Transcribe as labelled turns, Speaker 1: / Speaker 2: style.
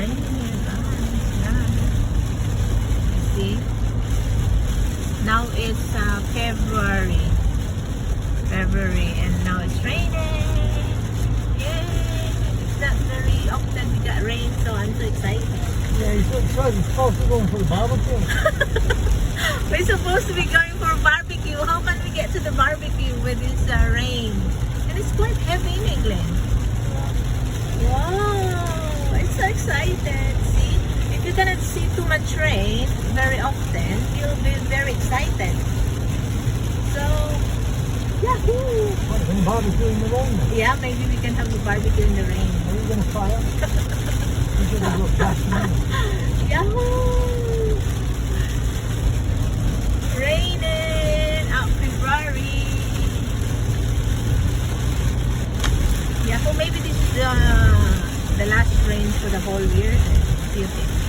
Speaker 1: raining. Yeah. See? Now it's February, and now it's raining. Yay! It's not very often we got rain, so I'm so excited.
Speaker 2: Yeah, you're so excited. It's supposed to be going for the barbecue.
Speaker 1: We're supposed to be going for a barbecue. How can we get to the barbecue with this rain? And it's quite heavy in England. Wow! I'm so excited. See? If you cannot see too much rain very often, you'll be very excited. So, yahoo!
Speaker 2: What, we're going to barbecue in the rain then?
Speaker 1: Yeah, maybe we can have a barbecue in the rain.
Speaker 2: Are you going to fire? You're going to go cash money.
Speaker 1: Yahoo! Raining out February. Yahoo! Maybe this is the last rain for the whole year. What do you think?